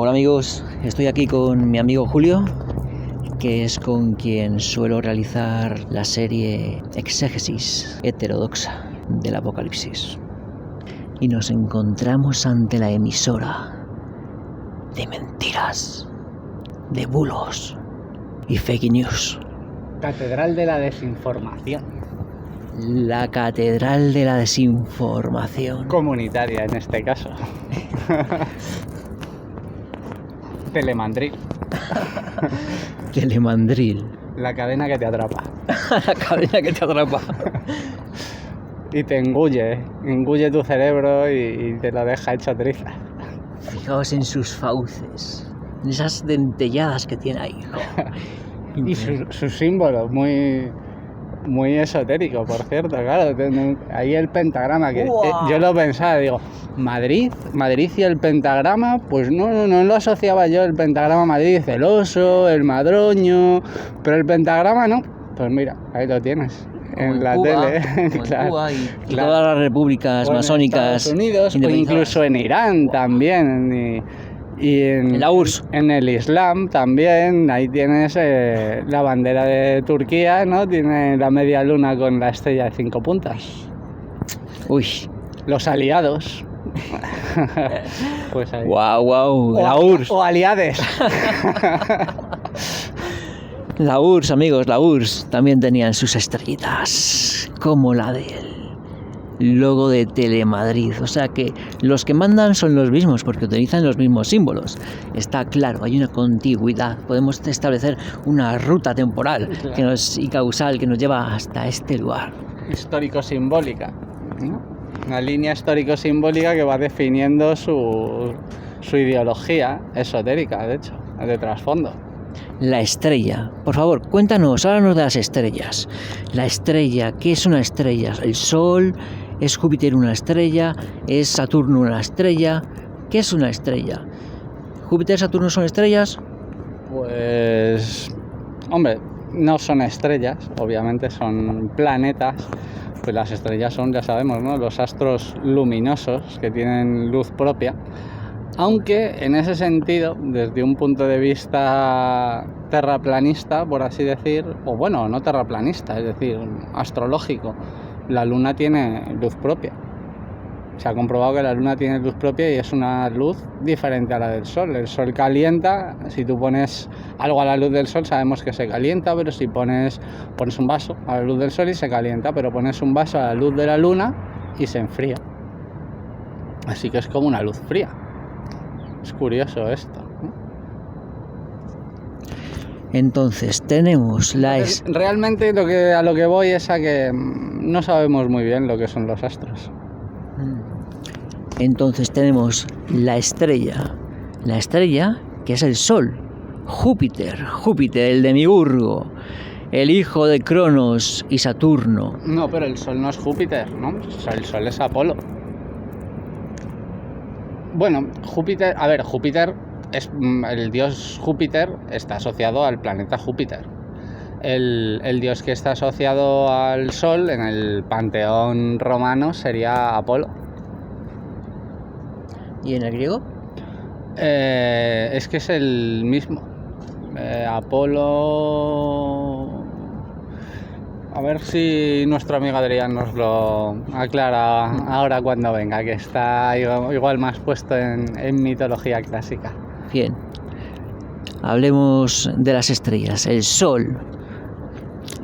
Hola amigos, estoy aquí con mi amigo Julio, que es con quien suelo realizar la serie Exégesis heterodoxa del Apocalipsis. Y nos encontramos ante la emisora de mentiras, de bulos y fake news. Catedral de la desinformación. La catedral de la desinformación. Comunitaria en este caso. Telemandril. Telemandril. La cadena que te atrapa. La cadena que te atrapa. Y te engulle tu cerebro y te lo deja hecho trizas. Fijaos en sus fauces, en esas dentelladas que tiene ahí. Y su símbolo, muy esotérico, por cierto, claro. Ahí el pentagrama, que yo lo pensaba, digo, Madrid y el pentagrama, pues no lo asociaba yo el pentagrama a Madrid, el oso, el madroño, pero el pentagrama no. Pues mira, ahí lo tienes. En la Cuba, tele, claro, Cuba y todas las repúblicas masónicas. En Estados Unidos, o incluso en Irán también. Y en la URSS. En el Islam también, ahí tienes la bandera de Turquía, ¿no? Tiene la media luna con la estrella de 5 puntas. Uy. Los aliados. Pues ahí. Wow, la URSS. O aliades. La URSS, amigos, la URSS también tenían sus estrellitas, como la del logo de Telemadrid. O sea que los que mandan son los mismos porque utilizan los mismos símbolos. Está claro, hay una continuidad. Podemos establecer una ruta temporal y causal que nos lleva hasta este lugar. Histórico-simbólica, ¿no? Una línea histórico-simbólica que va definiendo su ideología esotérica, de hecho, de trasfondo. La estrella. Por favor, háblanos de las estrellas. La estrella, ¿qué es una estrella? ¿El Sol? ¿Es Júpiter una estrella? ¿Es Saturno una estrella? ¿Qué es una estrella? ¿Júpiter y Saturno son estrellas? Pues, hombre, no son estrellas, obviamente son planetas. Pues las estrellas son, ya sabemos, ¿no?, los astros luminosos que tienen luz propia. Aunque en ese sentido, desde un punto de vista terraplanista, por así decir, o bueno, no terraplanista, es decir, astrológico, la Luna tiene luz propia. Se ha comprobado que la Luna tiene luz propia y es una luz diferente a la del Sol. El Sol calienta, si tú pones algo a la luz del Sol sabemos que se calienta, pero si pones un vaso a la luz del Sol y se calienta, pero pones un vaso a la luz de la Luna y se enfría. Así que es como una luz fría. Es curioso esto, ¿no? Entonces tenemos realmente a lo que voy es a que no sabemos muy bien lo que son los astros. Entonces tenemos la estrella que es el Sol, Júpiter, el demiurgo, el hijo de Cronos y Saturno. No, pero el Sol no es Júpiter, ¿no? O sea, el Sol es Apolo. Bueno, Júpiter, el dios Júpiter está asociado al planeta Júpiter. El dios que está asociado al Sol en el panteón romano sería Apolo. ¿Y en el griego? Es que es el mismo. Apolo... A ver si nuestro amigo Adrián nos lo aclara ahora cuando venga, que está igual más puesto en mitología clásica. Bien. Hablemos de las estrellas. El Sol.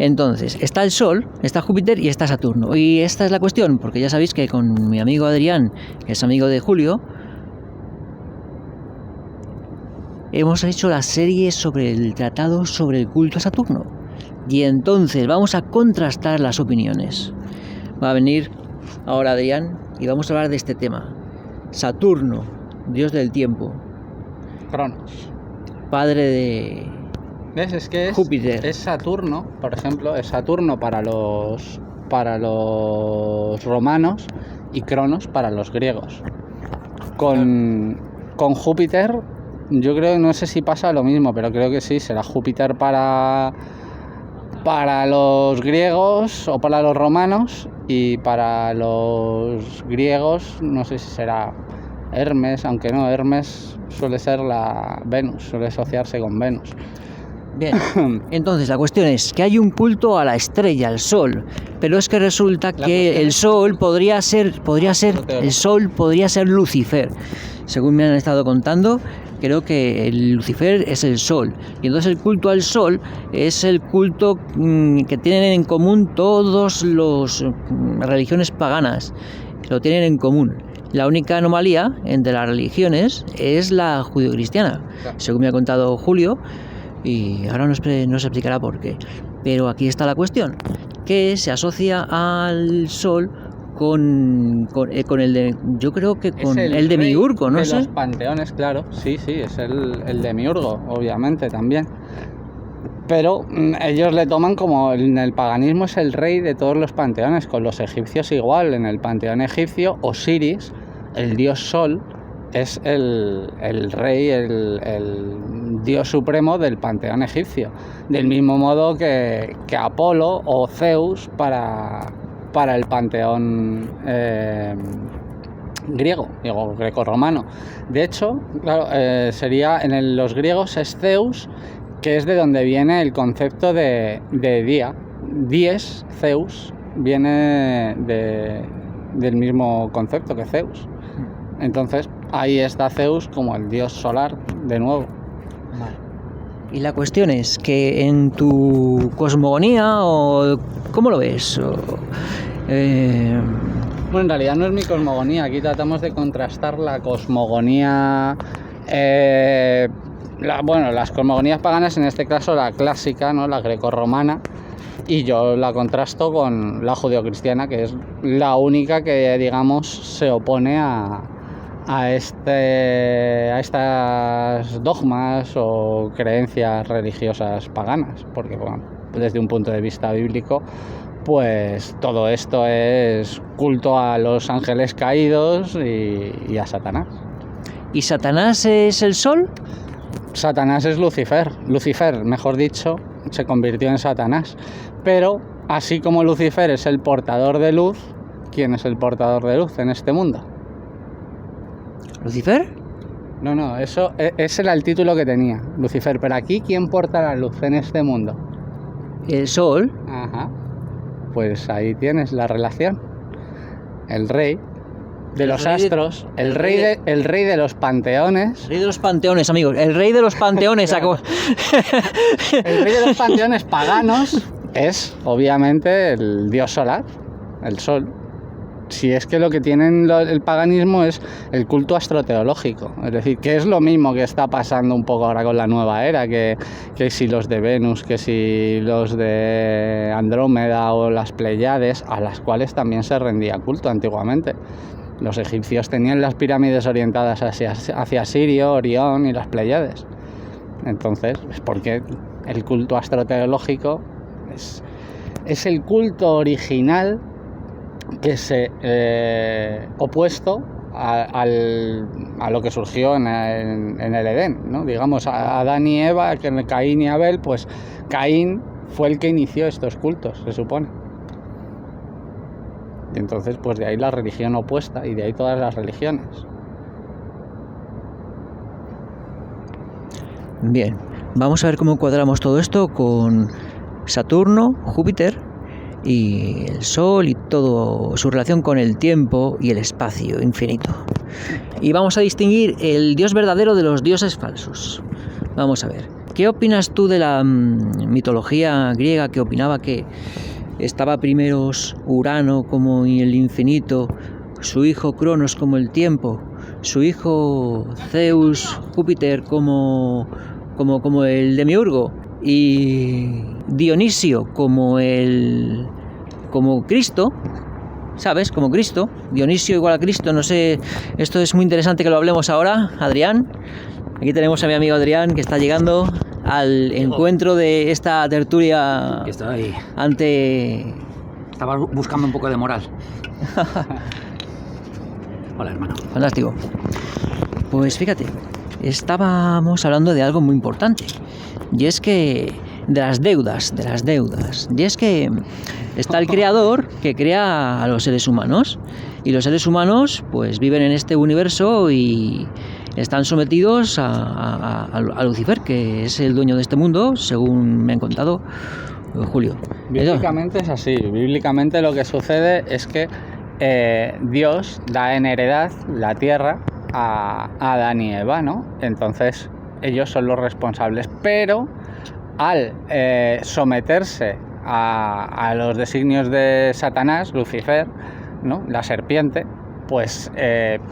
Entonces, está el Sol, está Júpiter y está Saturno. Y esta es la cuestión, porque ya sabéis que con mi amigo Adrián, que es amigo de Julio, hemos hecho la serie sobre el tratado sobre el culto a Saturno. Y entonces vamos a contrastar las opiniones. Va a venir ahora Adrián y vamos a hablar de este tema. Saturno, dios del tiempo. Cronos. Padre de... ¿Ves? Es que Júpiter. Es Saturno, por ejemplo, es Saturno para los romanos y Cronos para los griegos. Con Júpiter, yo creo, no sé si pasa lo mismo, pero creo que sí, será Júpiter para los griegos o para los romanos, y para los griegos no sé si será Hermes, aunque no, Hermes suele ser la Venus, suele asociarse con Venus. Bien, entonces la cuestión es que hay un culto a la estrella, al sol, pero es que resulta que el sol podría ser Lucifer. Según me han estado contando, creo que el Lucifer es el sol, y entonces el culto al sol es el culto que tienen en común todas las religiones paganas, lo tienen en común. La única anomalía entre las religiones es la judeocristiana, según me ha contado Julio, y ahora nos explicará por qué. Pero aquí está la cuestión, que se asocia al sol con el de, yo creo que con el demiurgo, no sé. Los panteones, claro, sí, es el demiurgo, obviamente también. Pero ellos le toman como en el paganismo es el rey de todos los panteones, con los egipcios igual. En el panteón egipcio, Osiris, el dios sol, es el rey, el dios supremo del panteón egipcio. Del mismo modo que Apolo o Zeus para el panteón griego, digo, grecorromano. De hecho, claro, sería en los griegos es Zeus, que es de donde viene el concepto de día. Dies, Zeus, viene del mismo concepto que Zeus. Entonces, ahí está Zeus como el dios solar de nuevo. Vale. Y la cuestión es que en tu cosmogonía, o ¿cómo lo ves? Bueno, en realidad no es mi cosmogonía. Aquí tratamos de contrastar la cosmogonía... las cosmogonías paganas, en este caso la clásica, ¿no? La grecorromana, y yo la contrasto con la judeocristiana, que es la única que, digamos, se opone a estas dogmas o creencias religiosas paganas, porque bueno, desde un punto de vista bíblico, pues todo esto es culto a los ángeles caídos y a Satanás. ¿Y Satanás es el sol? Satanás es Lucifer, mejor dicho, se convirtió en Satanás. Pero así como Lucifer es el portador de luz, ¿quién es el portador de luz en este mundo? ¿Lucifer? No, ese era el título que tenía, Lucifer. Pero aquí, ¿quién porta la luz en este mundo? El sol. Ajá. Pues ahí tienes la relación. El rey de los astros, el rey de los panteones. El rey de los panteones, amigos. El rey de los panteones. Claro. El rey de los panteones paganos es, obviamente, el dios solar, el sol. Si es que lo que tienen el paganismo es el culto astroteológico, es decir, que es lo mismo que está pasando un poco ahora con la nueva era, que si los de Venus, que si los de Andrómeda o las Pléyades, a las cuales también se rendía culto antiguamente. Los egipcios tenían las pirámides orientadas hacia Sirio, Orión y las Pléyades. Entonces, es porque el culto astroteológico es el culto original que se opuesto a lo que surgió en el Edén, ¿no? Digamos, a Adán y Eva, que Caín y Abel, pues Caín fue el que inició estos cultos, se supone. Y entonces, pues de ahí la religión opuesta y de ahí todas las religiones. Bien, vamos a ver cómo cuadramos todo esto con Saturno, Júpiter y el Sol y todo su relación con el tiempo y el espacio infinito. Y vamos a distinguir el dios verdadero de los dioses falsos. Vamos a ver, ¿qué opinas tú de la mitología griega que opinaba que estaba primero Urano como el infinito, su hijo Cronos como el tiempo, su hijo Zeus, Júpiter como el demiurgo, y Dionisio como Cristo, ¿sabes? Como Cristo, Dionisio igual a Cristo, no sé, esto es muy interesante que lo hablemos ahora, Adrián. Aquí tenemos a mi amigo Adrián, que está llegando al encuentro de esta tertulia. Estoy. Ante... Estaba buscando un poco de moral. Hola, hermano. Fantástico. Pues fíjate, estábamos hablando de algo muy importante, y es que de las deudas, y es que está el creador que crea a los seres humanos, Y los seres humanos pues viven en este universo y están sometidos a Lucifer, que es el dueño de este mundo, según me han contado Julio. Bíblicamente es así. Bíblicamente lo que sucede es que Dios da en heredad la tierra a Adán y Eva, ¿no? Entonces ellos son los responsables, pero al someterse a los designios de Satanás, Lucifer, ¿no? La serpiente, pues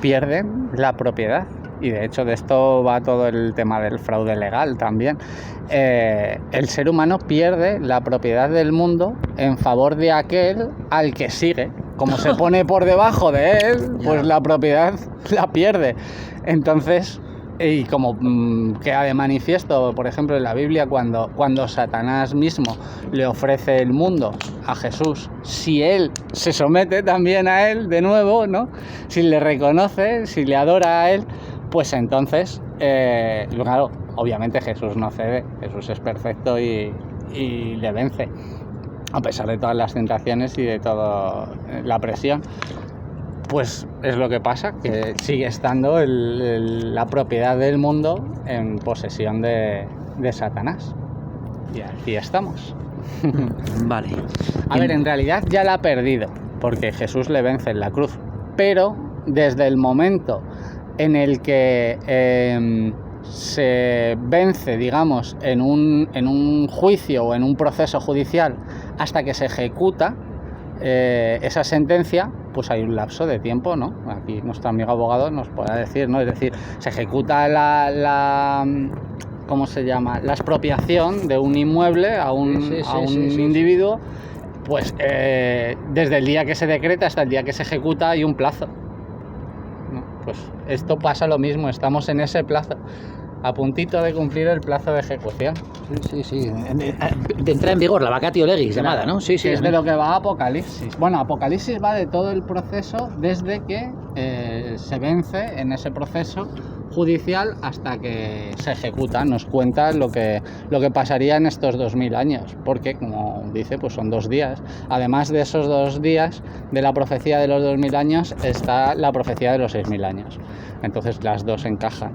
pierden la propiedad. Y de hecho de esto va todo el tema del fraude legal también. El ser humano pierde la propiedad del mundo en favor de aquel al que sigue. Como se pone por debajo de él, pues la propiedad la pierde. Entonces, y como queda de manifiesto, por ejemplo, en la Biblia, cuando Satanás mismo le ofrece el mundo a Jesús, si él se somete también a él de nuevo, ¿no? Si le reconoce, si le adora a él, pues entonces, claro, obviamente Jesús no cede, Jesús es perfecto y le vence, a pesar de todas las tentaciones y de toda la presión. Pues es lo que pasa, que sigue estando la propiedad del mundo en posesión de Satanás. Y aquí estamos. Vale. A ver, en realidad ya la ha perdido, porque Jesús le vence en la cruz. Pero desde el momento en el que se vence, digamos, en un juicio o en un proceso judicial hasta que se ejecuta esa sentencia, pues hay un lapso de tiempo, ¿no? Aquí nuestro amigo abogado nos podrá decir, ¿no? Es decir, se ejecuta ¿cómo se llama? La expropiación de un inmueble a un individuo, pues desde el día que se decreta hasta el día que se ejecuta hay un plazo. Pues esto pasa lo mismo, estamos en ese plazo, a puntito de cumplir el plazo de ejecución. Sí. De entrar en vigor, la vacatio legis llamada, ¿no? Sí. Es de lo que va Apocalipsis. Bueno, Apocalipsis va de todo el proceso desde que se vence en ese proceso judicial hasta que se ejecuta. Nos cuenta lo que pasaría en estos 2000 años, porque como dice, pues son 2 días. Además de esos 2 días de la profecía de los 2000 años está la profecía de los 6000 años. Entonces las dos encajan.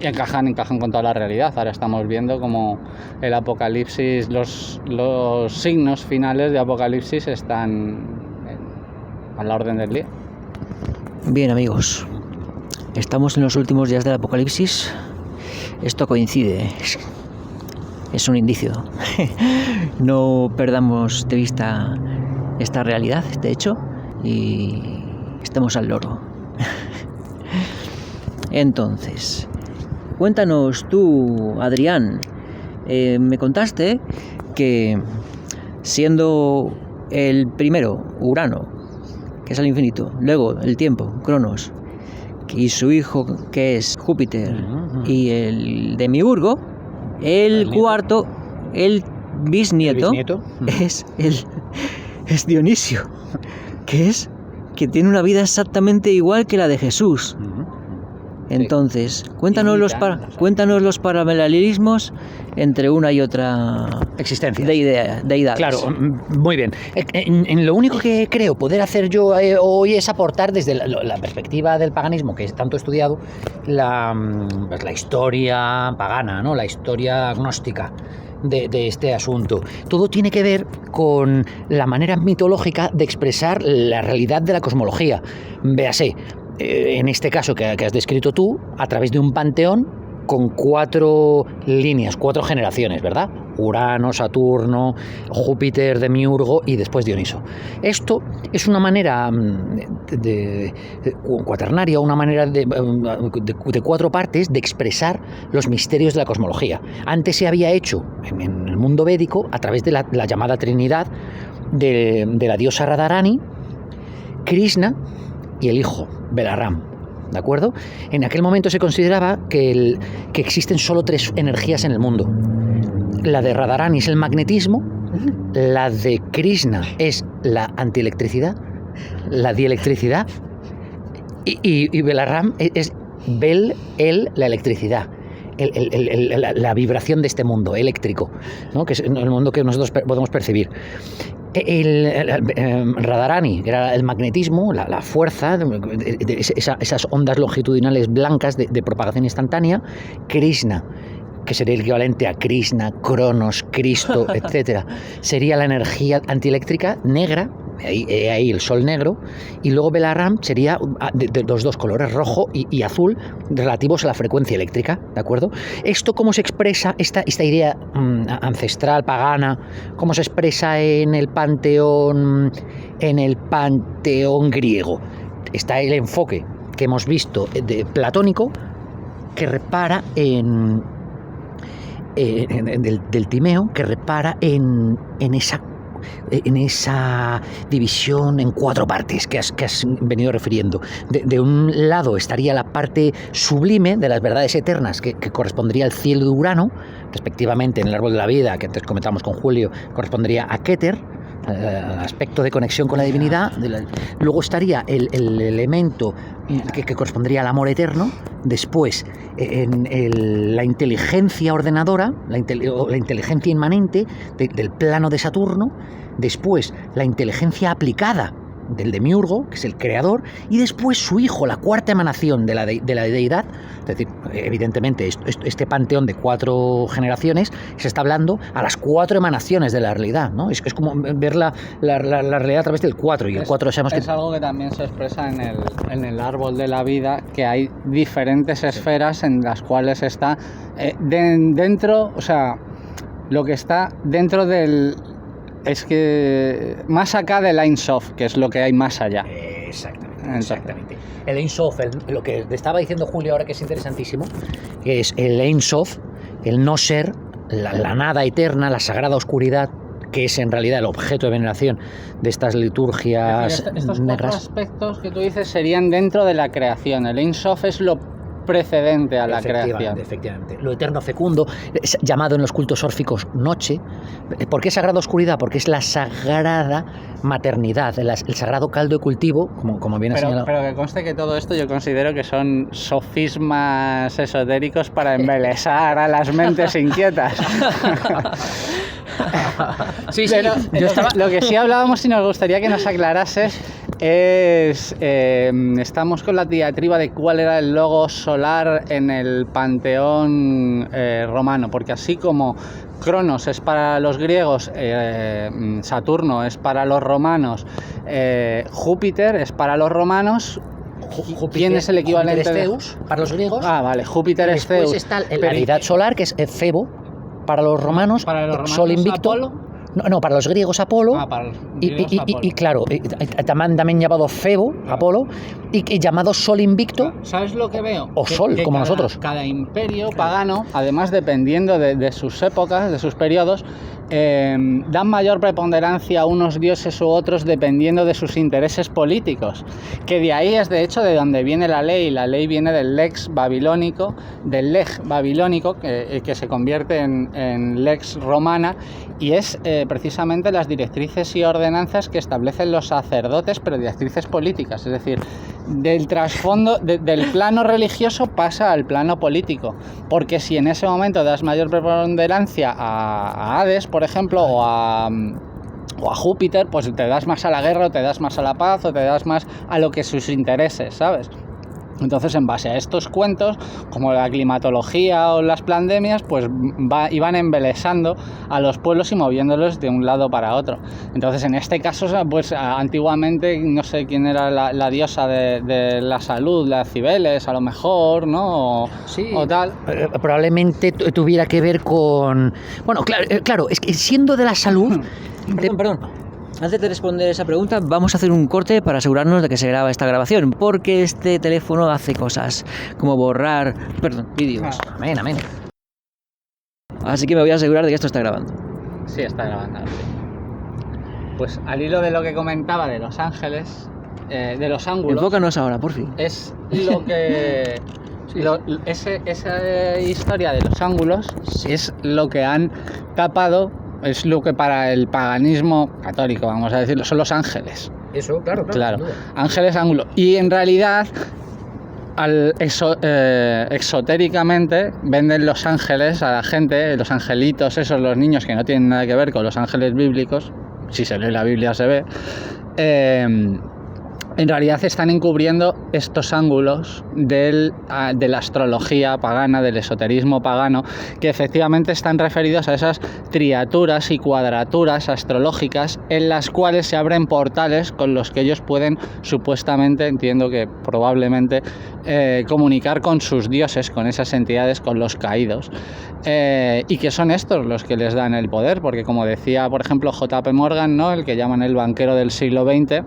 Y encajan con toda la realidad. Ahora estamos viendo como el Apocalipsis, los signos finales de Apocalipsis están a la orden del día. Bien, amigos, estamos en los últimos días del Apocalipsis. Esto coincide, es un indicio. No perdamos de vista esta realidad, de hecho, y estamos al loro. Entonces, cuéntanos tú, Adrián, me contaste que siendo el primero, Urano, que es el infinito, luego el tiempo, Cronos, y su hijo, que es Júpiter, y el Demiurgo, el cuarto, el bisnieto, es Dionisio, que tiene una vida exactamente igual que la de Jesús. Entonces, cuéntanos los paralelismos entre una y otra existencia deidades. Claro, muy bien. En lo único que creo poder hacer yo hoy es aportar desde la perspectiva del paganismo, que es tanto estudiado, la historia pagana, ¿no? La historia gnóstica de este asunto. Todo tiene que ver con la manera mitológica de expresar la realidad de la cosmología. Véase, en este caso que has descrito tú, a través de un panteón con 4 líneas, 4 generaciones, ¿verdad? Urano, Saturno, Júpiter, Demiurgo y después Dioniso. Esto es una manera cuaternaria, una manera de 4 partes de expresar los misterios de la cosmología. Antes se había hecho en el mundo védico a través de la llamada Trinidad de la diosa Radharani, Krishna y el hijo, Balaram, ¿de acuerdo? En aquel momento se consideraba que existen solo 3 energías en el mundo. La de Radharani es el magnetismo, la de Krishna es la antielectricidad, la dielectricidad, y Balaram es la electricidad. la vibración de este mundo eléctrico, ¿no? Que es el mundo que nosotros podemos percibir. Radharani, que era el magnetismo, la fuerza, esas ondas longitudinales blancas de propagación instantánea. Krishna, que sería el equivalente a Krishna, Cronos, Cristo, etcétera, sería la energía antieléctrica negra, ahí el sol negro, y luego Balaram sería de los dos colores, rojo y azul, relativos a la frecuencia eléctrica, ¿de acuerdo? Esto, ¿cómo se expresa, esta idea ancestral, pagana, cómo se expresa en el panteón griego? Está el enfoque que hemos visto de platónico, que repara del Timeo, que repara en esa división en 4 partes que has venido refiriendo. De un lado estaría la parte sublime de las verdades eternas, que correspondería al cielo de Urano, respectivamente en el árbol de la vida, que antes comentamos con Julio, correspondería a Keter, aspecto de conexión con la divinidad. Luego estaría el elemento que correspondería al amor eterno. Después la inteligencia ordenadora, la inteligencia inmanente del plano de Saturno. Después la inteligencia aplicada del demiurgo, que es el creador, y después su hijo, la cuarta emanación de la deidad. Es decir, evidentemente este panteón de 4 generaciones se está hablando a las 4 emanaciones de la realidad, ¿no? Es como ver la realidad a través del 4, y el 4 sabemos que... Es algo que también se expresa en el árbol de la vida, que hay diferentes esferas en las cuales está dentro, o sea, lo que está dentro del... Es que más acá del Ein Sof, que es lo que hay más allá. Exactamente. El Ein Sof, lo que te estaba diciendo Julio ahora, que es interesantísimo, que es el Ein Sof, el no ser, la nada eterna, la sagrada oscuridad, que es en realidad el objeto de veneración de estas liturgias estos negras. 4 aspectos que tú dices serían dentro de la creación. El Ein Sof es lo precedente a la creación. Efectivamente. Lo eterno fecundo, es llamado en los cultos órficos noche. ¿Por qué sagrada oscuridad? Porque es la sagrada maternidad, el sagrado caldo de cultivo, como bien ha señalado. Pero que conste que todo esto yo considero que son sofismas esotéricos para embelesar a las mentes inquietas. Sí, pero lo que sí hablábamos y nos gustaría que nos aclarases es, estamos con la diatriba de cuál era el logo solar en el panteón romano, porque así como Cronos es para los griegos, Saturno es para los romanos, Júpiter es para los romanos. ¿Quién es el equivalente? Júpiter es Zeus, para los griegos. Ah, vale, Júpiter es Zeus. Después está la deidad solar, que es Febo, para los romanos, Sol Invicto. Apolo. No, para los griegos Apolo. Para los griegos Apolo. Y claro, también llamado Febo, Apolo, y llamado Sol Invicto. ¿Sabes lo que veo? O Sol, como nosotros. Cada imperio pagano, además dependiendo de sus épocas, de sus periodos, dan mayor preponderancia a unos dioses u otros dependiendo de sus intereses políticos. Que de ahí es de hecho de donde viene la ley. La ley viene del lex babilónico, del leg babilónico, que se convierte en lex romana, y es precisamente las directrices y ordenanzas que establecen los sacerdotes, pero directrices políticas, es decir, del trasfondo, del plano religioso pasa al plano político, porque si en ese momento das mayor preponderancia a Hades, por ejemplo, o a Júpiter, pues te das más a la guerra, o te das más a la paz, o te das más a lo que sus intereses, ¿sabes? Entonces, en base a estos cuentos, como la climatología o las pandemias, pues iban embelesando a los pueblos y moviéndolos de un lado para otro. Entonces, en este caso, pues antiguamente, no sé quién era la diosa de la salud, la Cibeles, a lo mejor, ¿no? Sí, o tal. Probablemente tuviera que ver con... Bueno, claro, es que siendo de la salud... Perdón. Antes de responder esa pregunta, vamos a hacer un corte para asegurarnos de que se graba esta grabación, porque este teléfono hace cosas como borrar, vídeos. Amén. Así que me voy a asegurar de que esto está grabando. Sí, está grabando. Pues al hilo de lo que comentaba de los ángeles, de los ángulos... Enfócanos ahora, por fin. Es lo que... esa historia de los ángulos es lo que han tapado. Es lo que para el paganismo católico, vamos a decirlo, son los ángeles. Eso, claro. Ángeles, ángulo. Y en realidad exotéricamente venden los ángeles a la gente, los angelitos, esos, los niños que no tienen nada que ver con los ángeles bíblicos, si se lee la Biblia se ve, en realidad están encubriendo estos ángulos de la astrología pagana, del esoterismo pagano, que efectivamente están referidos a esas triaturas y cuadraturas astrológicas en las cuales se abren portales con los que ellos pueden supuestamente, entiendo que probablemente, comunicar con sus dioses, con esas entidades, con los caídos, y que son estos los que les dan el poder, porque como decía, por ejemplo, J.P. Morgan, ¿no?, el que llaman el banquero del siglo XX,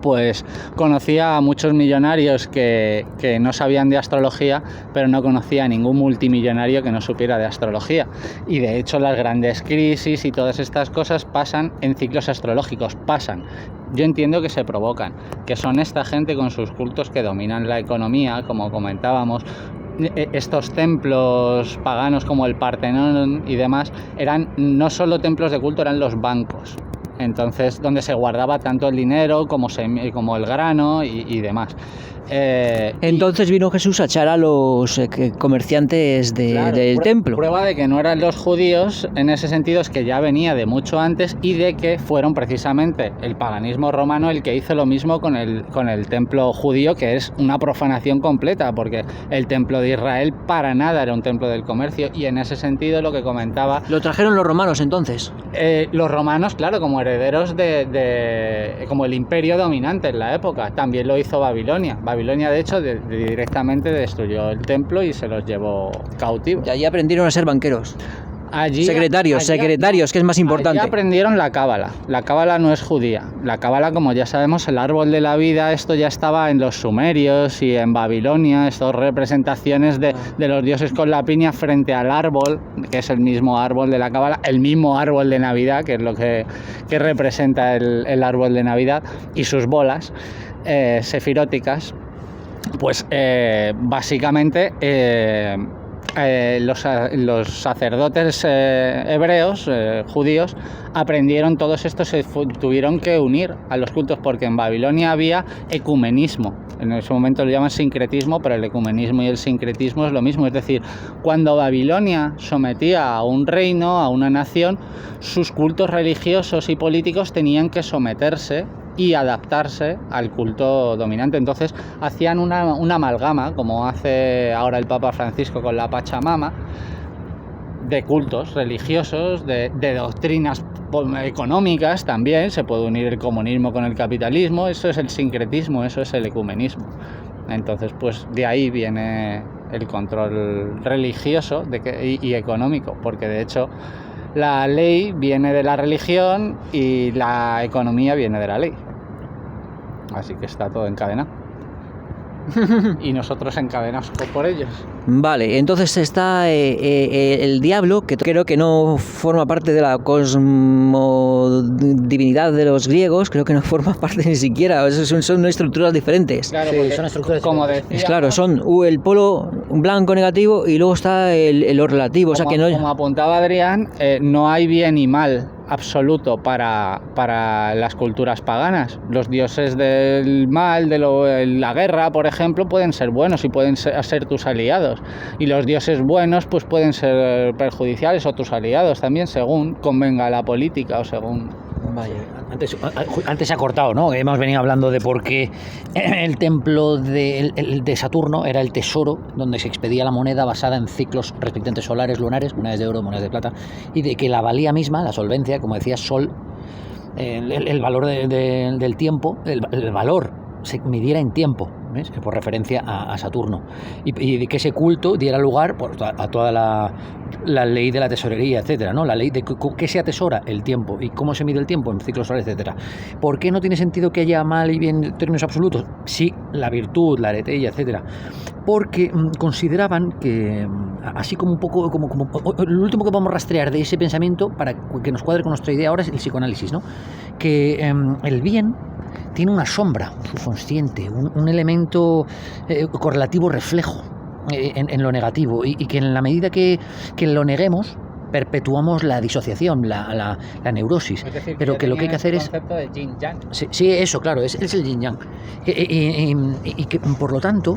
pues conocía a muchos millonarios que no sabían de astrología, pero no conocía a ningún multimillonario que no supiera de astrología. Y de hecho las grandes crisis y todas estas cosas pasan en ciclos astrológicos, pasan. Yo entiendo que se provocan, que son esta gente con sus cultos que dominan la economía, como comentábamos. Estos templos paganos como el Partenón y demás eran no solo templos de culto, eran los bancos. Entonces, donde se guardaba tanto el dinero como el grano y demás. Entonces vino Jesús a echar a los comerciantes del templo. Prueba de que no eran los judíos en ese sentido es que ya venía de mucho antes y de que fueron precisamente el paganismo romano el que hizo lo mismo con el templo judío, que es una profanación completa, porque el templo de Israel para nada era un templo del comercio, y en ese sentido lo que comentaba... ¿Lo trajeron los romanos entonces? Los romanos, claro, como herederos como el imperio dominante en la época. También lo hizo Babilonia. Babilonia, de hecho, directamente destruyó el templo y se los llevó cautivos. Y allí aprendieron a ser banqueros. Secretarios, que es más importante. Allí aprendieron la cábala. La cábala no es judía. La cábala, como ya sabemos, el árbol de la vida, esto ya estaba en los sumerios y en Babilonia, estas representaciones de los dioses con la piña frente al árbol, que es el mismo árbol de la cábala, el mismo árbol de Navidad, que es lo que representa el árbol de Navidad, y sus bolas sefiróticas. Pues básicamente los sacerdotes hebreos, judíos, aprendieron todos estos, se tuvieron que unir a los cultos, porque en Babilonia había ecumenismo. En ese momento lo llaman sincretismo, pero el ecumenismo y el sincretismo es lo mismo. Es decir, cuando Babilonia sometía a un reino, a una nación, sus cultos religiosos y políticos tenían que someterse y adaptarse al culto dominante. Entonces hacían una amalgama, como hace ahora el Papa Francisco con la Pachamama, de cultos religiosos, de doctrinas económicas también. Se puede unir el comunismo con el capitalismo, eso es el sincretismo, eso es el ecumenismo. Entonces, pues de ahí viene el control religioso y económico, porque de hecho la ley viene de la religión y la economía viene de la ley. Así que está todo encadenado. Y nosotros encadenados por ellos. Vale, entonces está el diablo, que creo que no forma parte de la cosmodivinidad de los griegos, creo que no forma parte ni siquiera, son estructuras diferentes. Claro, sí, son estructuras como diferentes. Claro, son el polo blanco negativo y luego está lo relativo. Como, o sea que no... como apuntaba Adrián, no hay bien y mal absoluto para las culturas paganas. Los dioses del mal, la guerra, por ejemplo, pueden ser buenos y pueden ser tus aliados, y los dioses buenos pues pueden ser perjudiciales o tus aliados también, según convenga la política o según... Vaya, antes se ha cortado, ¿no? Hemos venido hablando de por qué el templo de Saturno era el tesoro donde se expedía la moneda basada en ciclos respectivamente solares, lunares, monedas de oro, monedas de plata, y de que la valía misma, la solvencia, como decía Sol, el valor del tiempo, el valor se midiera en tiempo, ¿ves? Por referencia a Saturno, y de que ese culto diera lugar a toda la ley de la tesorería, etcétera, ¿no? La ley de qué se atesora el tiempo y cómo se mide el tiempo en ciclos solares, etcétera. ¿Por qué no tiene sentido que haya mal y bien en términos absolutos? Sí, la virtud, la aretella, etcétera. Porque consideraban que, así como un poco, como lo último que podemos rastrear de ese pensamiento para que nos cuadre con nuestra idea ahora es el psicoanálisis, ¿no? Que el bien tiene una sombra subconsciente, un elemento correlativo reflejo en lo negativo, y que en la medida que lo neguemos, perpetuamos la disociación, la neurosis. Es decir, Pero que lo que hay que hacer es... concepto de yin yang. Sí, eso, claro, es el yin yang. Y que, por lo tanto,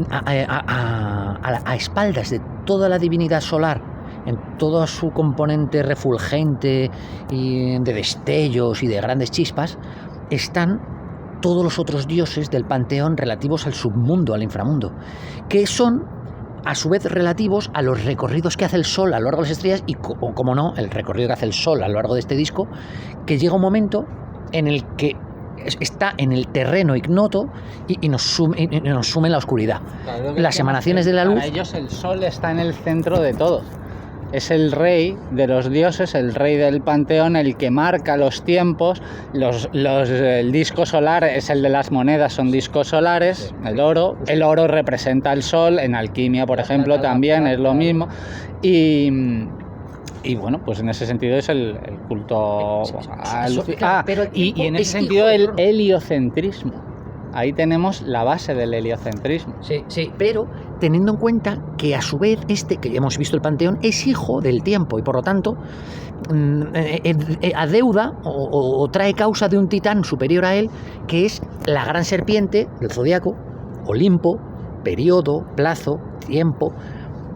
a espaldas de toda la divinidad solar, en toda su componente refulgente y de destellos y de grandes chispas, están todos los otros dioses del panteón relativos al submundo, al inframundo, que son a su vez relativos a los recorridos que hace el Sol a lo largo de las estrellas y, como no, el recorrido que hace el Sol a lo largo de este disco, que llega un momento en el que está en el terreno ignoto y nos sume en la oscuridad. Claro, las emanaciones de la luz... Para ellos el Sol está en el centro de todo. Es el rey de los dioses, el rey del panteón, el que marca los tiempos. El disco solar es el de las monedas, son discos solares. El oro representa el sol. En alquimia, por ejemplo, también es lo mismo. Y bueno, pues en ese sentido es el culto y en ese sentido el heliocentrismo. Ahí tenemos la base del heliocentrismo. Sí, pero teniendo en cuenta que a su vez que ya hemos visto el panteón, es hijo del tiempo y por lo tanto adeuda o trae causa de un titán superior a él, que es la gran serpiente del zodiaco, Olimpo, periodo, plazo, tiempo,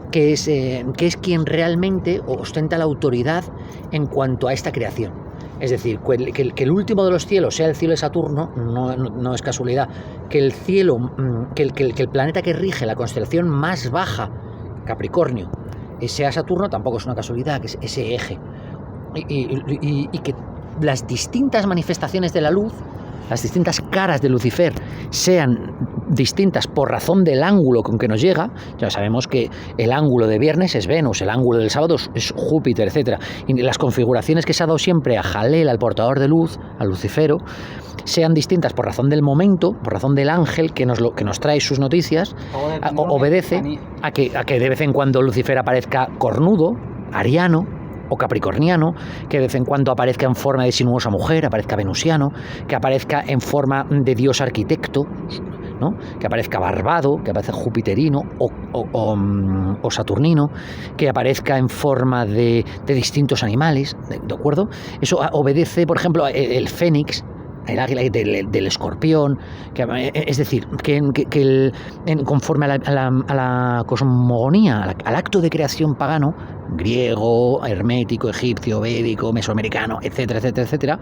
que es quien realmente ostenta la autoridad en cuanto a esta creación. Es decir, que el último de los cielos sea el cielo de Saturno no es casualidad. Que el cielo, que el planeta que rige la constelación más baja, Capricornio, sea Saturno, tampoco es una casualidad, que es ese eje. Y que las distintas manifestaciones de la luz, las distintas caras de Lucifer, sean distintas por razón del ángulo con que nos llega. Ya sabemos que el ángulo de viernes es Venus, el ángulo del sábado es Júpiter, etc. Y las configuraciones que se ha dado siempre a Jalel, al portador de luz, a Lucifero, sean distintas por razón del momento, por razón del ángel que nos trae sus noticias, obedece a que de vez en cuando Lucifer aparezca cornudo, ariano o capricorniano, que de vez en cuando aparezca en forma de sinuosa mujer, aparezca venusiano, que aparezca en forma de dios arquitecto, ¿no? Que aparezca barbado, que aparezca jupiterino o saturnino, que aparezca en forma de distintos animales, ¿de acuerdo? Eso obedece, por ejemplo, el fénix, el águila del escorpión, es decir, conforme a la cosmogonía, al acto de creación pagano, griego, hermético, egipcio, védico, mesoamericano, etcétera, etcétera, etcétera,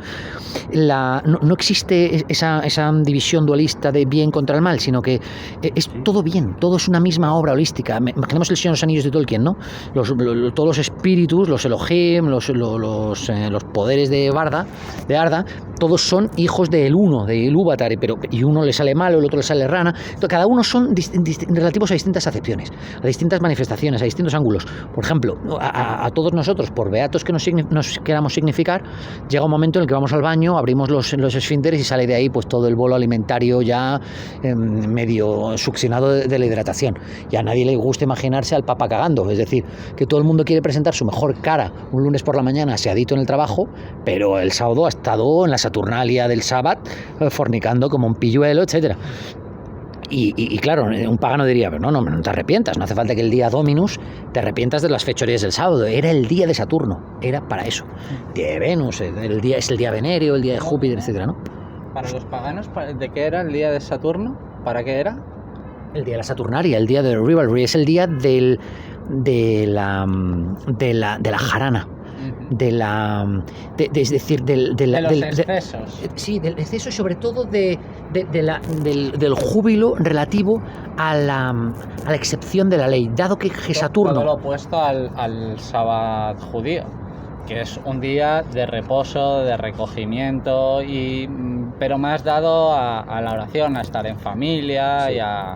no existe esa división dualista de bien contra el mal, sino que es todo bien, todo es una misma obra holística. Imaginemos el Señor de los Anillos de Tolkien, ¿no? Todos los espíritus, los Elohim, los poderes de Arda, todos son hijos del uno, de Ilúvatar, y uno le sale malo, el otro le sale rana. Entonces, cada uno son relativos a distintas acepciones, a distintas manifestaciones, a distintos ángulos. Por ejemplo, a todos nosotros, por beatos que nos queramos significar, llega un momento en el que vamos al baño, abrimos los esfínteres y sale de ahí pues todo el bolo alimentario ya medio succionado de la hidratación. Y a nadie le gusta imaginarse al Papa cagando, es decir, que todo el mundo quiere presentar su mejor cara un lunes por la mañana aseadito en el trabajo, pero el sábado ha estado en la Saturnalia del sábado fornicando como un pilluelo, etcétera. Y claro, un pagano diría, pero no te arrepientas, no hace falta que el día Dominus te arrepientas de las fechorías del sábado, era el día de Saturno, era para eso. Día de Venus, es el día venéreo, el día de Júpiter, etcétera, ¿no? Para los paganos, ¿de qué era el día de Saturno? ¿Para qué era? El día de la Saturnaria, el día de Rivalry, es el día de la jarana. Es decir, de los excesos. Sí, del exceso y sobre todo del júbilo relativo a la excepción de la ley, dado que Saturno... Todo lo opuesto al sábado judío, que es un día de reposo, de recogimiento, pero más dado a la oración, a estar en familia, sí. Y a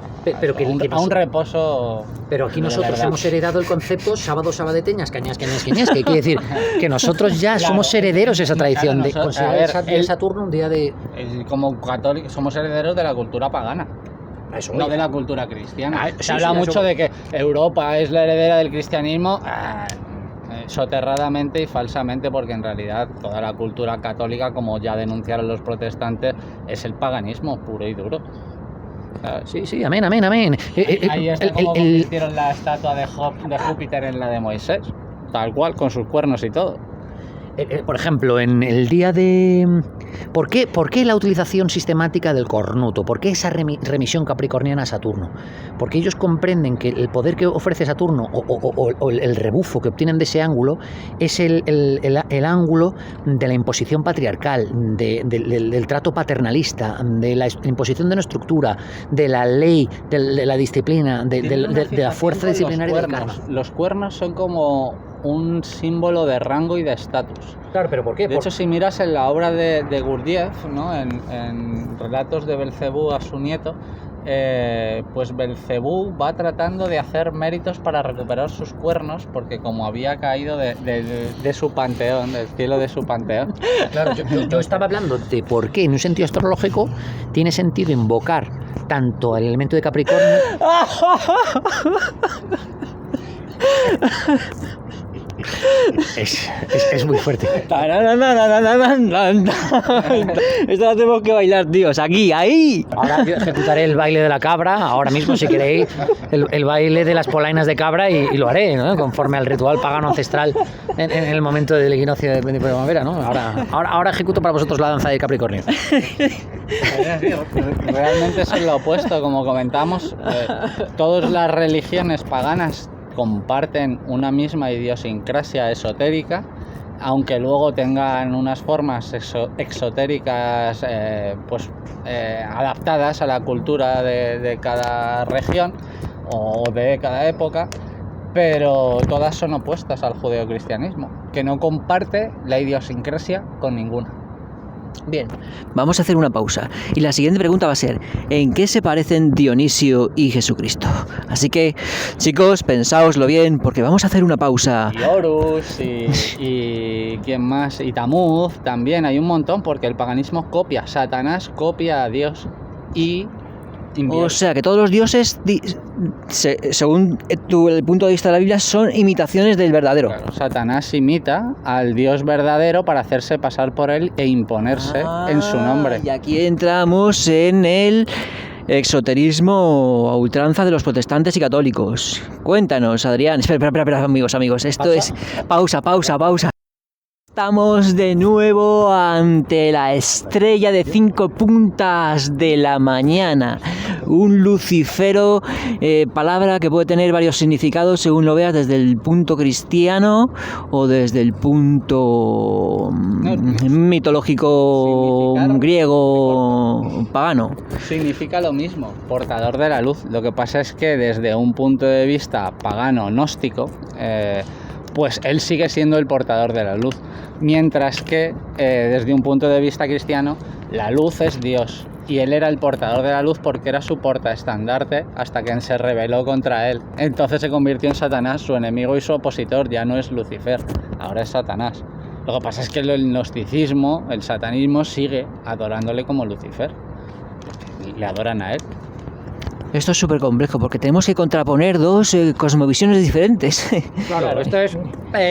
un reposo. Pero aquí nosotros hemos heredado el concepto sábado sabadeteñas, cañas, que quiere decir que nosotros ya somos herederos de esa tradición, de considerar el Saturno un día de... Como católicos somos herederos de la cultura pagana. No de la cultura cristiana. Se habla mucho de que Europa es la heredera del cristianismo. Soterradamente y falsamente, porque en realidad toda la cultura católica, como ya denunciaron los protestantes, es el paganismo puro y duro. Sí, amén. Ahí está como convirtieron la estatua de Júpiter en la de Moisés. tal cual, con sus cuernos y todo. Por ejemplo, en el día de... ¿Por qué la utilización sistemática del cornuto? ¿Por qué esa remisión capricorniana a Saturno? Porque ellos comprenden que el poder que ofrece Saturno o el rebufo que obtienen de ese ángulo es el ángulo de la imposición patriarcal, del trato paternalista, de la imposición de una estructura, de la ley, de la disciplina, de la fuerza disciplinaria del karma. Los cuernos son como un símbolo de rango y de estatus. Claro, pero ¿por qué? De hecho, si miras en la obra de Gurdjieff, ¿no? en Relatos de Belcebú a su nieto, pues Belcebú va tratando de hacer méritos para recuperar sus cuernos, porque como había caído de su panteón, del cielo de su panteón. Claro, yo estaba hablando de por qué, en un sentido astrológico, tiene sentido invocar tanto el elemento de Capricornio... Es muy fuerte. Esto lo tenemos que bailar, tíos, aquí, ahí. Ahora yo ejecutaré el baile de la cabra, ahora mismo si queréis, el baile de las polainas de cabra y lo haré, ¿no? Conforme al ritual pagano ancestral en el momento del equinoccio de primavera, ¿no? Ahora ejecuto para vosotros la danza de Capricornio. Realmente es lo opuesto, como comentamos, todas las religiones paganas comparten una misma idiosincrasia esotérica, aunque luego tengan unas formas exotéricas adaptadas a la cultura de cada región o de cada época, pero todas son opuestas al judeocristianismo, que no comparte la idiosincrasia con ninguna. Bien, vamos a hacer una pausa y la siguiente pregunta va a ser: ¿en qué se parecen Dionisio y Jesucristo? Así que, chicos, pensáoslo bien porque vamos a hacer una pausa. Y Horus y ¿quién más? Y Tamuz también, hay un montón, porque el paganismo copia, Satanás copia a Dios y invierte. O sea que todos los dioses, según el punto de vista de la Biblia, son imitaciones del verdadero. Claro, Satanás imita al Dios verdadero para hacerse pasar por él e imponerse en su nombre. Y aquí entramos en el exoterismo a ultranza de los protestantes y católicos. Cuéntanos, Adrián. Espera, amigos. Esto es... Pausa. Estamos de nuevo ante la estrella de 5 puntas de la mañana, un lucífero, palabra que puede tener varios significados según lo veas desde el punto cristiano o desde el punto mitológico griego pagano. Significa lo mismo, portador de la luz. Lo que pasa es que desde un punto de vista pagano gnóstico, pues él sigue siendo el portador de la luz, mientras que desde un punto de vista cristiano la luz es Dios y él era el portador de la luz porque era su portaestandarte hasta que se rebeló contra él. Entonces se convirtió en Satanás, su enemigo y su opositor. Ya no es Lucifer, ahora es Satanás. Lo que pasa es que el gnosticismo, el satanismo, sigue adorándole como Lucifer, le adoran a él. Esto es súper complejo porque tenemos que contraponer dos cosmovisiones diferentes. Claro, esto es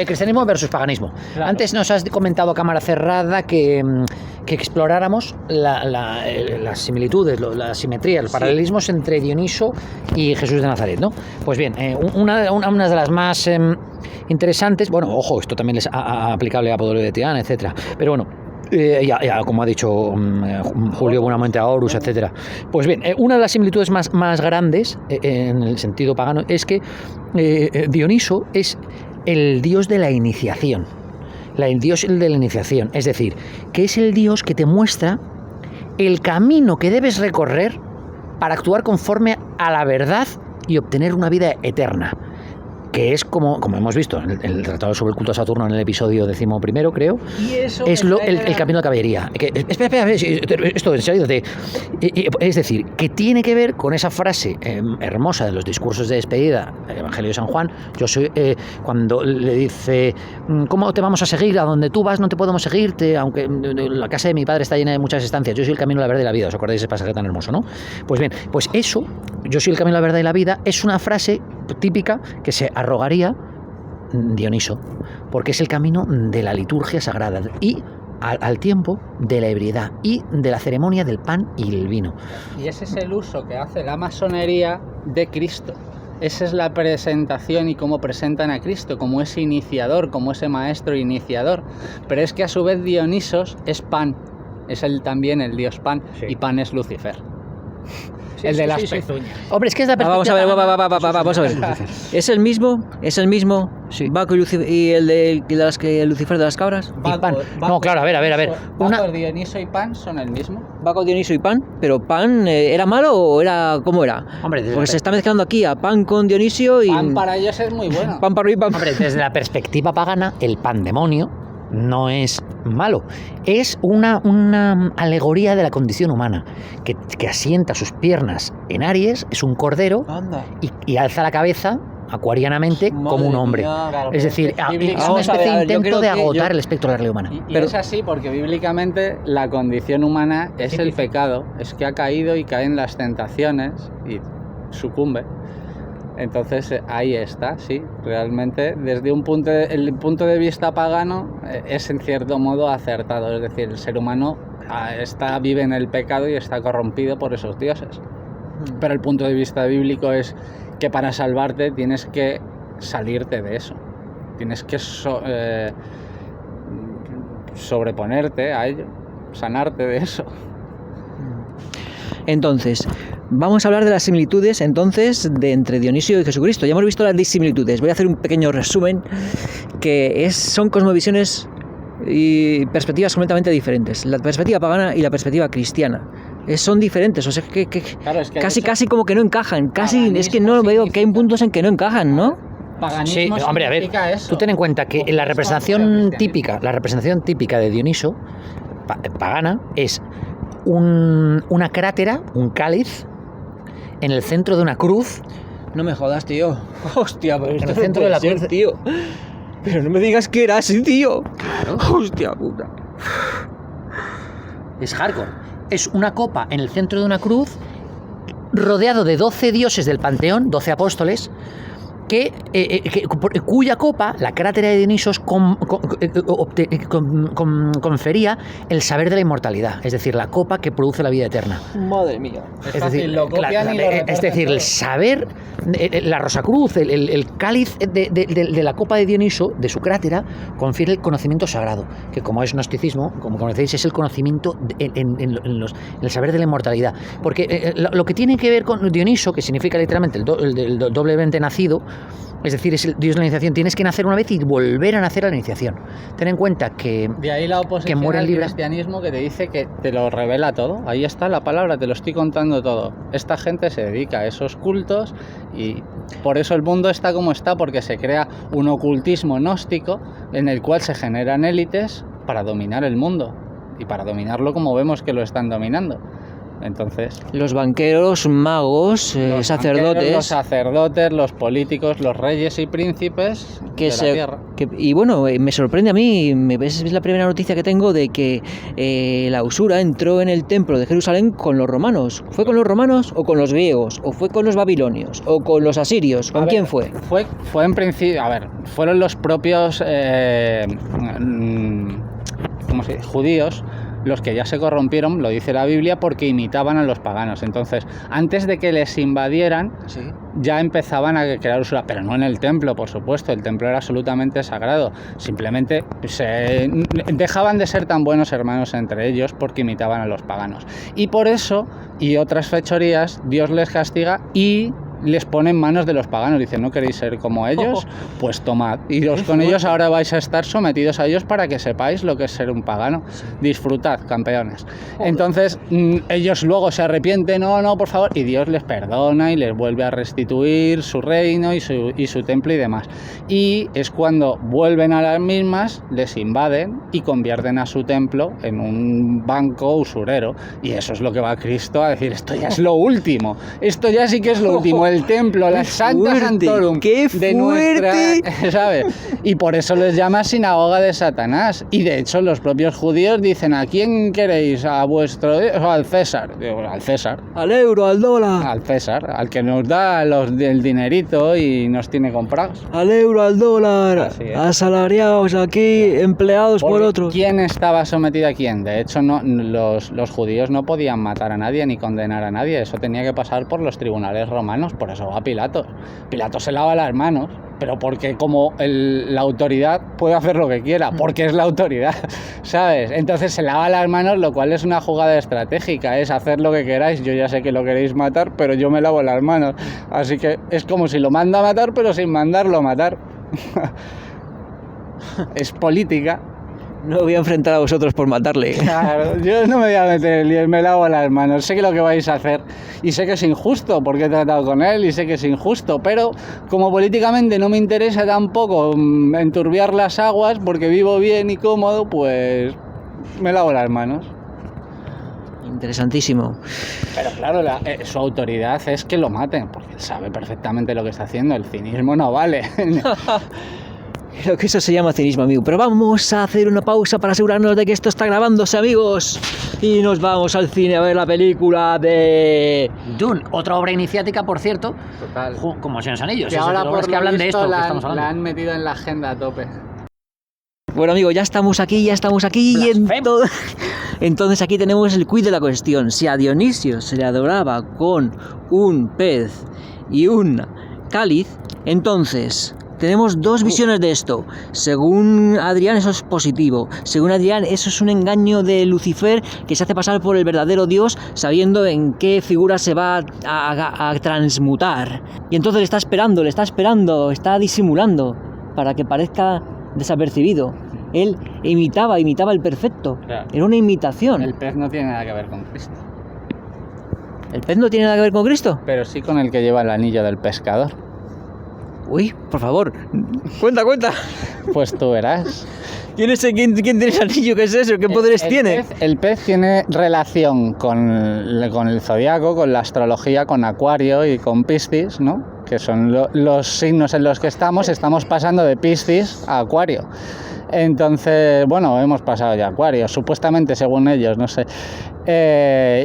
cristianismo versus paganismo. Claro. Antes nos has comentado a cámara cerrada que exploráramos las similitudes, la simetría, los paralelismos entre Dioniso y Jesús de Nazaret, ¿no? Pues bien, una de las más interesantes, bueno, ojo, esto también es aplicable a Apolodoro de Tiana, etcétera, pero bueno, ya, como ha dicho Julio Buenamente a Horus, etcétera. Pues bien, una de las similitudes más grandes en el sentido pagano es que Dioniso es el dios de la iniciación. El dios de la iniciación, es decir, que es el dios que te muestra el camino que debes recorrer para actuar conforme a la verdad y obtener una vida eterna. Que es como hemos visto en el Tratado sobre el culto a Saturno en el episodio 11, creo, es el camino de la caballería. Espera, esto en serio, es decir, que tiene que ver con esa frase hermosa de los discursos de despedida del Evangelio de San Juan. Yo soy, cuando le dice, ¿cómo te vamos a seguir? A donde tú vas no te podemos seguirte, aunque la casa de mi padre está llena de muchas estancias. Yo soy el camino, la verdad y la vida. ¿Os acordáis de ese pasaje tan hermoso, no? Pues bien, pues eso, yo soy el camino, la verdad y la vida, es una frase típica que se arrogaría Dioniso, porque es el camino de la liturgia sagrada y al tiempo de la ebriedad y de la ceremonia del pan y el vino. Y ese es el uso que hace la masonería de Cristo. esa es la presentación y cómo presentan a Cristo, como ese iniciador, como ese maestro iniciador. Pero es que a su vez Dionisos es Pan, es también el dios Pan, Sí. y Pan es Lucifer. El de las pezuñas. Hombre, es que es la Vamos a ver, perspectiva- vamos a ver. ¿Es el mismo? Sí. Baco y el de Lucifer de las cabras. Y Pan. No, claro, a ver. Una- Dioniso y Pan son el mismo. Baco, Dioniso y Pan, pero Pan ¿era malo o era cómo era? Hombre, desde Porque la se está mezclando aquí a Pan con Dionisio y Pan para ellos es muy bueno. Pan para arriba y Pan Hombre, desde la perspectiva pagana, el pandemonio no es malo. Es una alegoría de la condición humana, que asienta sus piernas en Aries, es un cordero, Anda. y alza la cabeza acuarianamente como un hombre. Claro, Es decir, pero es una vamos a ver, especie a de ver, yo intento creo de que agotar yo- el espectro de la realidad humana. Y Pero- es así porque bíblicamente la condición humana es el pecado, es que ha caído y cae en las tentaciones y sucumbe. Entonces ahí está, sí, realmente desde el punto de vista pagano es en cierto modo acertado, es decir, el ser humano vive en el pecado y está corrompido por esos dioses. Pero el punto de vista bíblico es que para salvarte tienes que salirte de eso, tienes que sobreponerte a ello, sanarte de eso. Entonces, vamos a hablar de las similitudes entonces entre Dionisio y Jesucristo. Ya hemos visto las disimilitudes. Voy a hacer un pequeño resumen son cosmovisiones y perspectivas completamente diferentes. La perspectiva pagana y la perspectiva cristiana. Son diferentes, o sea que Claro, es que casi como que no encajan. Casi es que paganismo no veo que hay significa- puntos en que no encajan, ¿no? Sí, Paganismo hombre, a ver, significa eso. tú ten en cuenta que la representación típica de Dioniso, pagana, es una crátera, un cáliz, en el centro de una cruz. No me jodas, tío. Hostia, pero En el centro de la cruz. tío. Pero no me digas que era así, tío. Hostia puta. Es hardcore. Es una copa en el centro de una cruz, rodeado de 12 dioses del panteón, 12 apóstoles, cuya copa, la crátera de Dionisos, confería el saber de la inmortalidad, es decir, la copa que produce la vida eterna. Madre mía. Es fácil, lo copian y lo es reparten decir, el todo. saber, la Rosacruz, el cáliz de la copa de Dioniso, de su crátera, confiere el conocimiento sagrado, que como es gnosticismo, como conocéis, es el conocimiento en el saber de la inmortalidad. Porque lo que tiene que ver con Dioniso, que significa literalmente el doblemente nacido, es decir, es el Dios de la iniciación, tienes que nacer una vez y volver a nacer a la iniciación. Ten en cuenta que De ahí la oposición mueren al libres. cristianismo que te dice que te lo revela todo. Ahí está la palabra, te lo estoy contando todo. Esta gente se dedica a esos cultos y por eso el mundo está como está, porque se crea un ocultismo gnóstico en el cual se generan élites para dominar el mundo y para dominarlo como vemos que lo están dominando. Entonces, Los banqueros, magos, los sacerdotes. banqueros, los sacerdotes, los políticos, los reyes y príncipes que de la tierra. y bueno, me sorprende a mí, es la primera noticia que tengo de que la usura entró en el templo de Jerusalén con los romanos. ¿Fue con los romanos o con los griegos? ¿O fue con los babilonios? ¿O con los asirios? ¿Con A ver, quién fue? Fue en principio, a ver, fueron los propios ¿cómo se dice? Judíos los que ya se corrompieron, lo dice la Biblia, porque imitaban a los paganos. Entonces, antes de que les invadieran, ya empezaban a crear usura, pero no en el templo, por supuesto. El templo era absolutamente sagrado. Simplemente dejaban de ser tan buenos hermanos entre ellos porque imitaban a los paganos. Y por eso, y otras fechorías, Dios les castiga y les pone en manos de los paganos. Dicen, ¿no queréis ser como ellos? Pues tomad. Iros con ellos, ahora vais a estar sometidos a ellos para que sepáis lo que es ser un pagano. Disfrutad, campeones. Entonces, ellos luego se arrepienten, no, por favor, y Dios les perdona y les vuelve a restituir su reino y su templo y demás. Y es cuando vuelven a las mismas, les invaden y convierten a su templo en un banco usurero. Y eso es lo que va Cristo a decir, esto ya es lo último. Esto ya sí que es lo último. El templo, la Santa fuerte! Santorum ¡Qué de fuerte! nuestra, ¿sabes? Y por eso les llama sinagoga de Satanás. Y de hecho los propios judíos dicen, ¿a quién queréis? ¿A vuestro Dios o al César? Digo, al César. Al euro, al dólar. Al César, al que nos da el dinerito y nos tiene comprados. Al euro, al dólar. Así es. Asalariados aquí, empleados por Porque otros. ¿quién estaba sometido a quién? De hecho, los judíos no podían matar a nadie ni condenar a nadie. Eso tenía que pasar por los tribunales romanos, por eso va Pilato. Pilato se lava las manos, pero porque como la autoridad puede hacer lo que quiera, porque es la autoridad, ¿sabes? Entonces se lava las manos, lo cual es una jugada estratégica, es hacer lo que queráis. Yo ya sé que lo queréis matar, pero yo me lavo las manos. Así que es como si lo manda a matar, pero sin mandarlo a matar. Es política. No voy a enfrentar a vosotros por matarle. Claro, yo no me voy a meter el lío, me lavo las manos. Sé que lo que vais a hacer y sé que es injusto porque he tratado con él y sé que es injusto, pero como políticamente no me interesa tampoco enturbiar las aguas porque vivo bien y cómodo, pues me lavo las manos. Interesantísimo. Pero claro, su autoridad es que lo maten, porque él sabe perfectamente lo que está haciendo. El cinismo no vale. Creo que eso se llama cinismo, amigo. Pero vamos a hacer una pausa para asegurarnos de que esto está grabándose, amigos. Y nos vamos al cine a ver la película de Dune, otra obra iniciática, por cierto. Total. Como Señor de los Anillos. Que ahora por que hablan de esto que estamos la hablando. han metido en la agenda a tope. Bueno, amigo, ya estamos aquí y entonces aquí tenemos el quid de la cuestión. Si a Dionisio se le adoraba con un pez y un cáliz, entonces tenemos dos visiones de esto. Según Adrián, eso es positivo. Según Adrián, eso es un engaño de Lucifer que se hace pasar por el verdadero Dios sabiendo en qué figura se va a transmutar. Y entonces le está esperando, está disimulando para que parezca desapercibido. Él imitaba el perfecto. Claro. Era una imitación. El pez no tiene nada que ver con Cristo, ¿El pez no tiene nada que ver con Cristo? pero sí con el que lleva el anillo del pescador. Uy, por favor, cuenta. Pues tú verás. ¿Quién tiene ese anillo? ¿Qué es eso? ¿Qué poderes tiene? El pez tiene relación con el zodiaco, con la astrología, con Acuario y con Piscis, ¿no? Que son los signos en los que estamos pasando de Piscis a Acuario. Entonces, bueno, hemos pasado ya a Acuario, supuestamente según ellos, no sé.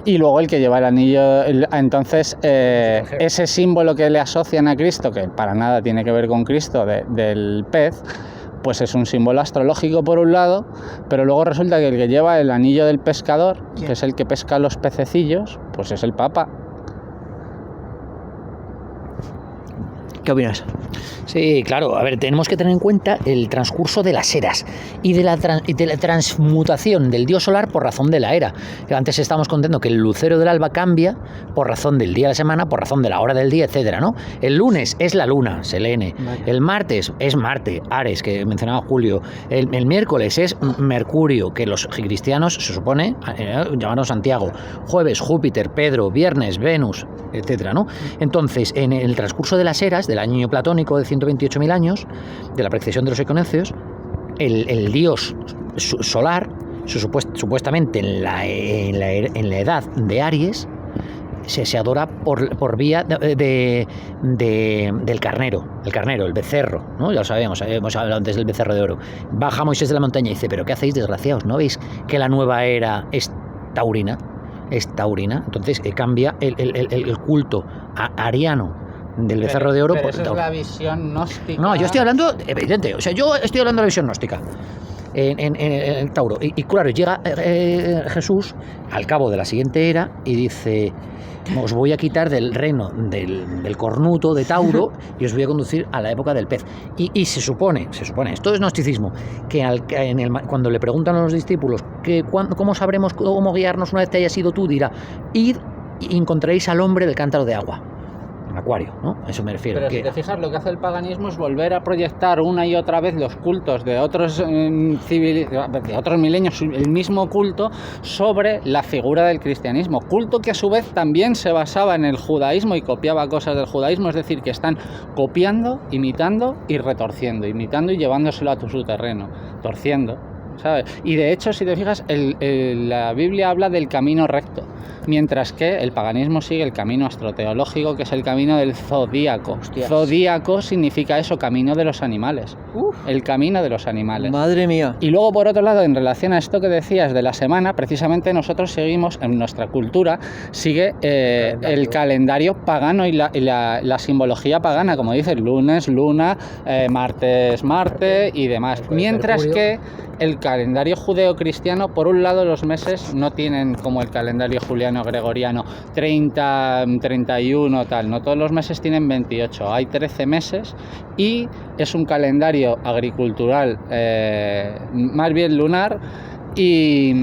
Y luego el que lleva el anillo, entonces ese símbolo que le asocian a Cristo, que para nada tiene que ver con Cristo, del pez, pues es un símbolo astrológico por un lado, pero luego resulta que el que lleva el anillo del pescador, que es el que pesca los pececillos, pues es el Papa. ¿Qué opinas? Sí, claro. A ver, tenemos que tener en cuenta el transcurso de las eras y de la transmutación del dios solar por razón de la era. Antes estábamos contando que el lucero del alba cambia por razón del día de la semana, por razón de la hora del día, etcétera, ¿no? El lunes es la luna, Selene. Vale. El martes es Marte, Ares, que mencionaba Julio. El miércoles es Mercurio, que los cristianos se supone llamaron Santiago. Jueves, Júpiter, Pedro, viernes, Venus, etcétera, ¿no? Entonces, en el transcurso de las eras, del año platónico de 128.000 años, de la precesión de los equinoccios, el dios solar, supuestamente en la edad de Aries, se adora por vía del carnero, el becerro, ¿no? Ya lo sabemos, hemos hablado antes del becerro de oro. Baja Moisés de la montaña y dice, ¿pero qué hacéis, desgraciados? ¿No veis que la nueva era es taurina? Entonces cambia el culto ariano del becerro de oro pero por esa es la visión gnóstica. No, yo estoy hablando, evidente, o sea, yo estoy hablando de la visión gnóstica en el Tauro. Y claro, llega Jesús al cabo de la siguiente era y dice, os voy a quitar del reino del cornuto de Tauro y os voy a conducir a la época del pez. Y se supone, esto es gnosticismo, que cuando le preguntan a los discípulos cómo sabremos cómo guiarnos una vez que haya sido tú, dirá, id y encontraréis al hombre del cántaro de agua. Acuario, ¿no? A eso me refiero. Pero si te fijas, lo que hace el paganismo es volver a proyectar una y otra vez los cultos de otros de otros milenios, el mismo culto sobre la figura del cristianismo. Culto que a su vez también se basaba en el judaísmo y copiaba cosas del judaísmo, es decir, que están copiando, imitando y retorciendo, imitando y llevándoselo a su terreno, torciendo, ¿sabes? Y de hecho, si te fijas, la Biblia habla del camino recto, mientras que el paganismo sigue el camino astroteológico, que es el camino del zodíaco. Hostias. Zodíaco significa eso, camino de los animales. El camino de los animales. Madre mía. Y luego, por otro lado, en relación a esto que decías de la semana, precisamente nosotros seguimos, en nuestra cultura, sigue el calendario pagano y la simbología pagana, como dices, lunes, luna, martes, Marte y demás. Mientras que el calendario judeo-cristiano, por un lado, los meses no tienen como el calendario juliano-gregoriano 30, 31, tal, no, todos los meses tienen 28, hay 13 meses y es un calendario agricultural, más bien lunar, y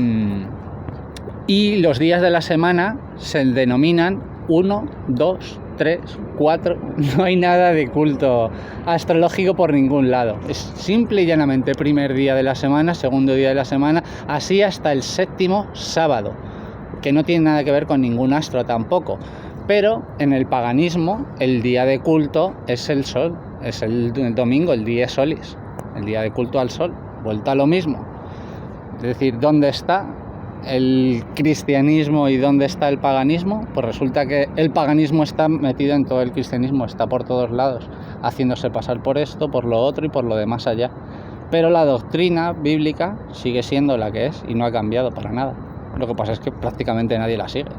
los días de la semana se denominan 1, 2, 3, 4, no hay nada de culto astrológico por ningún lado. Es simple y llanamente primer día de la semana, segundo día de la semana, así hasta el séptimo sábado, que no tiene nada que ver con ningún astro tampoco. Pero en el paganismo el día de culto es el sol, es el domingo, el día solis, el día de culto al sol, vuelta a lo mismo. Es decir, ¿dónde está el cristianismo y dónde está el paganismo? Pues resulta que el paganismo está metido en todo el cristianismo, está por todos lados, haciéndose pasar por esto, por lo otro y por lo de más allá. Pero la doctrina bíblica sigue siendo la que es y no ha cambiado para nada. Lo que pasa es que prácticamente nadie la sigue.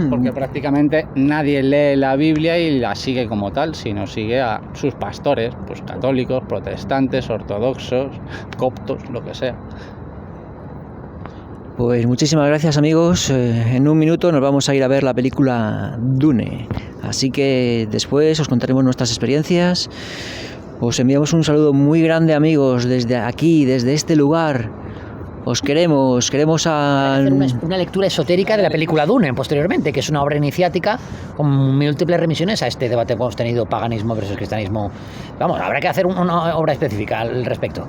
Porque prácticamente nadie lee la Biblia y la sigue como tal, sino sigue a sus pastores, pues católicos, protestantes, ortodoxos, coptos, lo que sea. Pues muchísimas gracias, amigos. En un minuto nos vamos a ir a ver la película Dune. Así que después os contaremos nuestras experiencias. Os enviamos un saludo muy grande, amigos, desde aquí, desde este lugar. Os queremos a... Hacer una lectura esotérica de la película Dune posteriormente, que es una obra iniciática con múltiples remisiones a este debate que hemos tenido, paganismo versus cristianismo. Vamos, habrá que hacer una obra específica al respecto.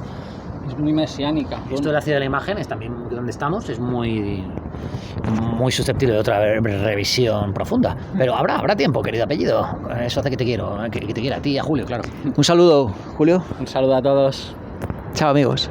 Es muy mesiánica. Esto de la ciudad de la imagen es también donde estamos, es muy susceptible de otra revisión profunda. Pero habrá tiempo, querido apellido. Eso hace que te quiero, que te quiera a ti y a Julio, claro. Un saludo, Julio. Un saludo a todos. Chao, amigos.